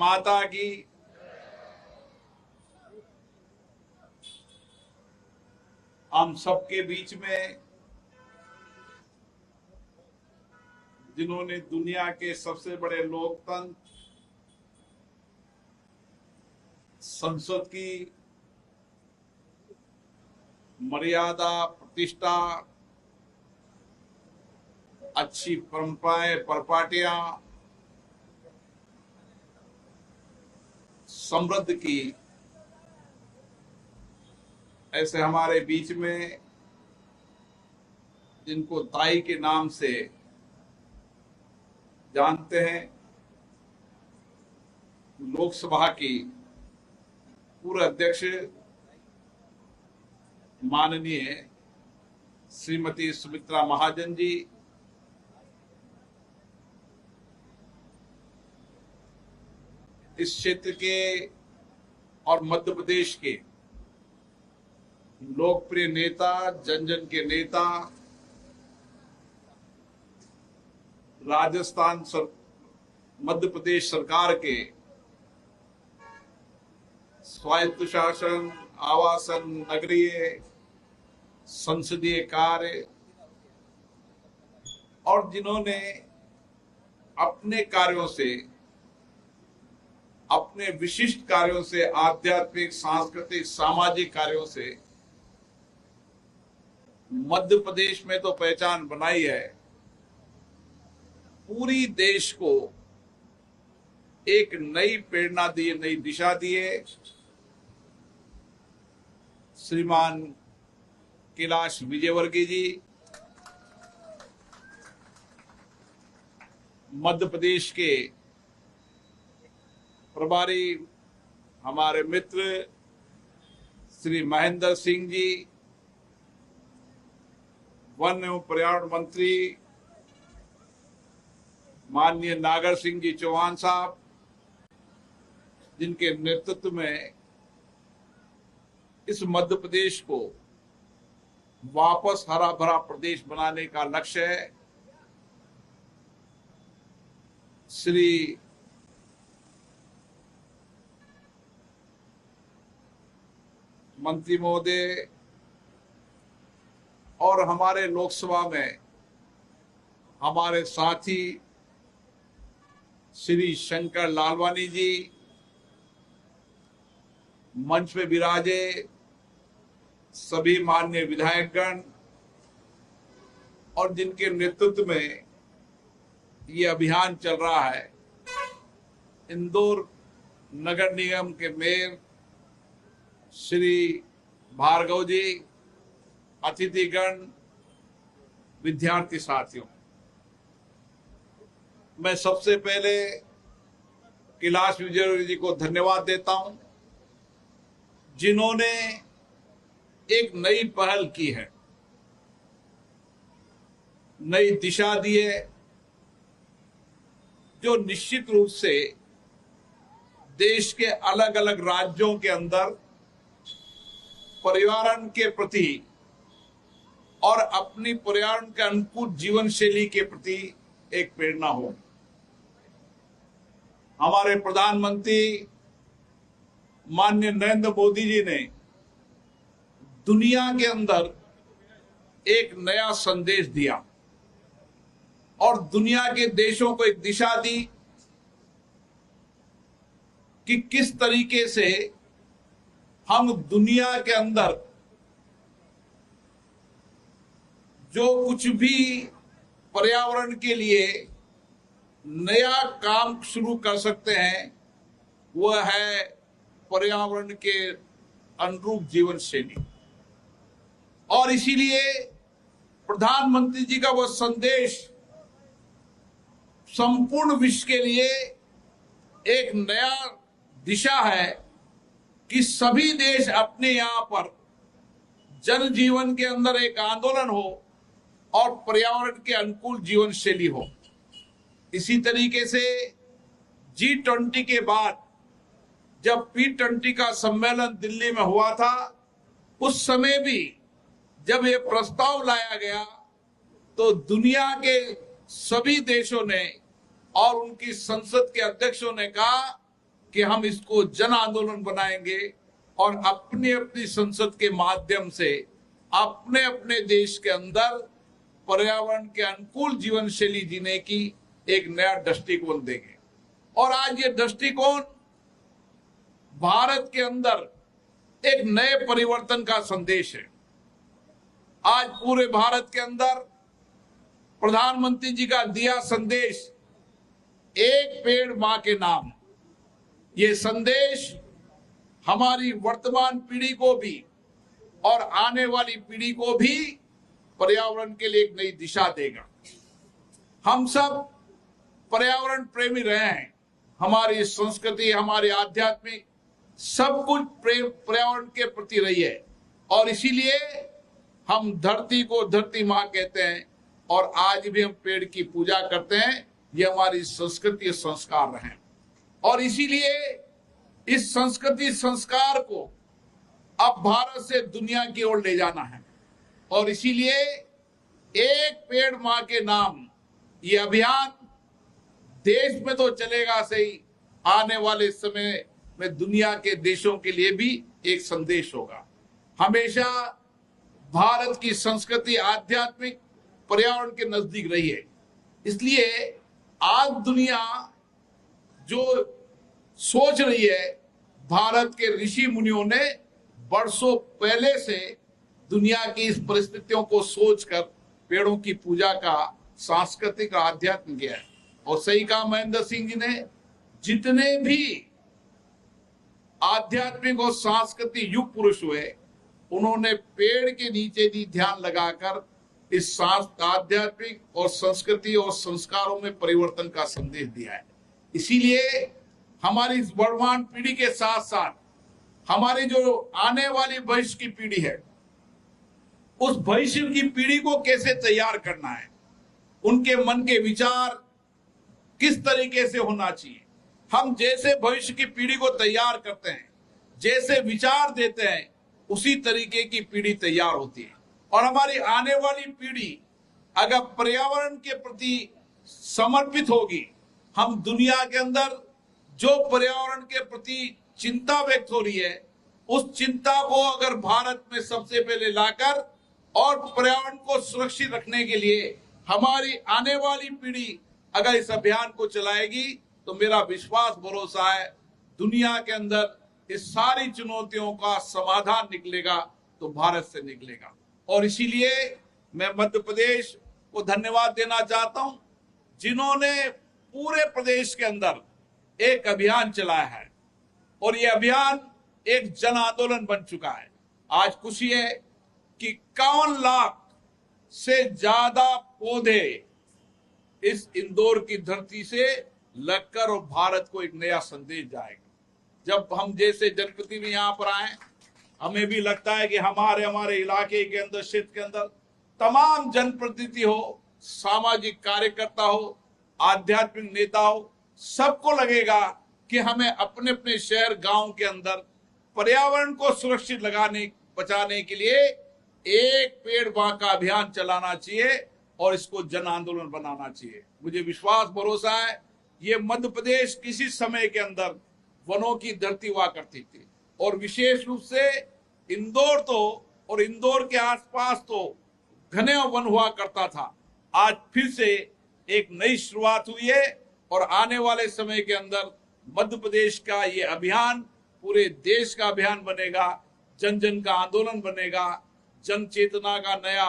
माता की। हम सबके बीच में जिन्होंने दुनिया के सबसे बड़े लोकतंत्र संसद की मर्यादा, प्रतिष्ठा, अच्छी परंपराएं, परपाटियां समृद्ध की, ऐसे हमारे बीच में जिनको ताई के नाम से जानते हैं, लोकसभा की पूर्व अध्यक्ष माननीय श्रीमती सुमित्रा महाजन जी, इस क्षेत्र के और मध्य प्रदेश के लोकप्रिय नेता, जन जन के नेता, राजस्थान मध्य प्रदेश सरकार के स्वायत्त शासन, आवासन, नगरीय, संसदीय कार्य और जिन्होंने अपने कार्यों से, अपने विशिष्ट कार्यों से, आध्यात्मिक, सांस्कृतिक, सामाजिक कार्यों से मध्य प्रदेश में तो पहचान बनाई है, पूरी देश को एक नई प्रेरणा दिए, नई दिशा दिए। श्रीमान कैलाश विजयवर्गीय जी मध्य प्रदेश के प्रभारी, हमारे मित्र श्री महेंद्र सिंह जी, वन एवं पर्यावरण मंत्री माननीय नागर सिंह जी चौहान साहब, जिनके नेतृत्व में इस मध्य प्रदेश को वापस हरा भरा प्रदेश बनाने का लक्ष्य है। श्री मंत्री महोदय और हमारे लोकसभा में हमारे साथी श्री शंकर लालवानी जी, मंच पे विराजे सभी माननीय विधायकगण और जिनके नेतृत्व में ये अभियान चल रहा है, इंदौर नगर निगम के मेयर श्री भार्गव जी, अतिथिगण, विद्यार्थी साथियों, मैं सबसे पहले कैलाश विजयवर्गीय जी को धन्यवाद देता हूं, जिन्होंने एक नई पहल की है, नई दिशा दी है, जो निश्चित रूप से देश के अलग अलग राज्यों के अंदर पर्यावरण के प्रति और अपनी पर्यावरण के अनुकूल जीवन शैली के प्रति एक प्रेरणा हो। हमारे प्रधानमंत्री माननीय नरेंद्र मोदी जी ने दुनिया के अंदर एक नया संदेश दिया और दुनिया के देशों को एक दिशा दी कि किस तरीके से हम दुनिया के अंदर जो कुछ भी पर्यावरण के लिए नया काम शुरू कर सकते हैं, वह है पर्यावरण के अनुरूप जीवन शैली। और इसीलिए प्रधानमंत्री जी का वह संदेश संपूर्ण विश्व के लिए एक नया दिशा है कि सभी देश अपने यहां पर जन जीवन के अंदर एक आंदोलन हो और पर्यावरण के अनुकूल जीवन शैली हो। इसी तरीके से G20 के बाद जब P20 का सम्मेलन दिल्ली में हुआ था, उस समय भी जब ये प्रस्ताव लाया गया तो दुनिया के सभी देशों ने और उनकी संसद के अध्यक्षों ने कहा कि हम इसको जन आंदोलन बनाएंगे और अपनी अपनी संसद के माध्यम से अपने अपने देश के अंदर पर्यावरण के अनुकूल जीवन शैली जीने की एक नया दृष्टिकोण देंगे। और आज ये दृष्टिकोण भारत के अंदर एक नए परिवर्तन का संदेश है। आज पूरे भारत के अंदर प्रधानमंत्री जी का दिया संदेश एक पेड़ मां के नाम, ये संदेश हमारी वर्तमान पीढ़ी को भी और आने वाली पीढ़ी को भी पर्यावरण के लिए एक नई दिशा देगा। हम सब पर्यावरण प्रेमी रहे हैं, हमारी संस्कृति, हमारी आध्यात्मिक सब कुछ प्रेम पर्यावरण के प्रति रही है और इसीलिए हम धरती को धरती मां कहते हैं और आज भी हम पेड़ की पूजा करते हैं। ये हमारी संस्कृति संस्कार रहे और इसीलिए इस संस्कृति संस्कार को अब भारत से दुनिया की ओर ले जाना है और इसीलिए एक पेड़ मां के नाम ये अभियान देश में तो चलेगा सही, आने वाले समय में दुनिया के देशों के लिए भी एक संदेश होगा। हमेशा भारत की संस्कृति आध्यात्मिक पर्यावरण के नजदीक रही है, इसलिए आज दुनिया जो सोच रही है, भारत के ऋषि मुनियों ने वर्षों पहले से दुनिया की इस परिस्थितियों को सोचकर पेड़ों की पूजा का सांस्कृतिक आध्यात्म किया है। और सही कहा महेंद्र सिंह जी ने, जितने भी आध्यात्मिक और सांस्कृतिक युग पुरुष हुए उन्होंने पेड़ के नीचे भी ध्यान लगाकर इस आध्यात्मिक और संस्कृति और संस्कारों में परिवर्तन का संदेश दिया है। इसीलिए हमारी इस वर्तमान पीढ़ी के साथ साथ हमारी जो आने वाली भविष्य की पीढ़ी है, उस भविष्य की पीढ़ी को कैसे तैयार करना है, उनके मन के विचार किस तरीके से होना चाहिए। हम जैसे भविष्य की पीढ़ी को तैयार करते हैं, जैसे विचार देते हैं, उसी तरीके की पीढ़ी तैयार होती है। और हमारी आने वाली पीढ़ी अगर पर्यावरण के प्रति समर्पित होगी, हम दुनिया के अंदर जो पर्यावरण के प्रति चिंता व्यक्त हो रही है, उस चिंता को अगर भारत में सबसे पहले लाकर और पर्यावरण को सुरक्षित रखने के लिए हमारी आने वाली पीढ़ी अगर इस अभियान को चलाएगी तो मेरा विश्वास भरोसा है दुनिया के अंदर इस सारी चुनौतियों का समाधान निकलेगा तो भारत से निकलेगा। और इसीलिए मैं मध्य प्रदेश को धन्यवाद देना चाहता हूं, जिन्होंने पूरे प्रदेश के अंदर एक अभियान चलाया है और ये अभियान एक जन आंदोलन बन चुका है। आज खुशी है कि 51 लाख से ज्यादा पौधे इस इंदौर की धरती से लगकर और भारत को एक नया संदेश जाएगा। जब हम जैसे जनप्रतिनिधि यहाँ पर आए, हमें भी लगता है कि हमारे इलाके के अंदर, क्षेत्र के अंदर तमाम जनप्रतिनिधि हो, सामाजिक कार्यकर्ता हो, आध्यात्मिक नेता हो, सबको लगेगा कि हमें अपने अपने शहर गांव के अंदर पर्यावरण को सुरक्षित बचाने के लिए एक पेड़ मां का अभियान चलाना चाहिए और इसको जन आंदोलन बनाना चाहिए। मुझे विश्वास भरोसा है ये मध्य प्रदेश किसी समय के अंदर वनों की धरती हुआ करती थी और विशेष रूप से इंदौर तो और इंदौर के आसपास तो घने वन हुआ करता था। आज फिर से एक नई शुरुआत हुई है और आने वाले समय के अंदर मध्य प्रदेश का ये अभियान पूरे देश का अभियान बनेगा, जन जन का आंदोलन बनेगा, जन चेतना का नया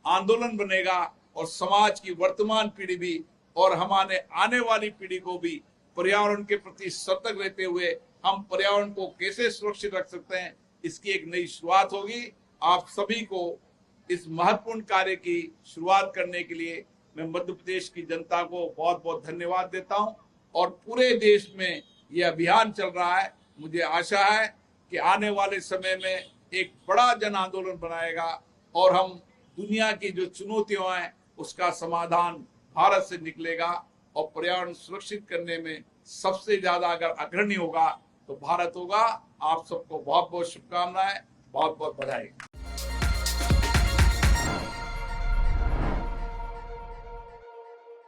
आंदोलन बनेगा और समाज की वर्तमान पीढ़ी भी और हमारे आने वाली पीढ़ी को भी पर्यावरण के प्रति सतर्क रहते हुए हम पर्यावरण को कैसे सुरक्षित रख सकते हैं, इसकी एक नई शुरुआत होगी। आप सभी को इस महत्वपूर्ण कार्य की शुरुआत करने के लिए मैं मध्य प्रदेश की जनता को बहुत बहुत धन्यवाद देता हूं और पूरे देश में ये अभियान चल रहा है। मुझे आशा है कि आने वाले समय में एक बड़ा जन आंदोलन बनाएगा और हम दुनिया की जो चुनौतियां हैं उसका समाधान भारत से निकलेगा और पर्यावरण सुरक्षित करने में सबसे ज्यादा अगर अग्रणी होगा तो भारत होगा। आप सबको बहुत बहुत शुभकामनाएं, बहुत बहुत बधाई।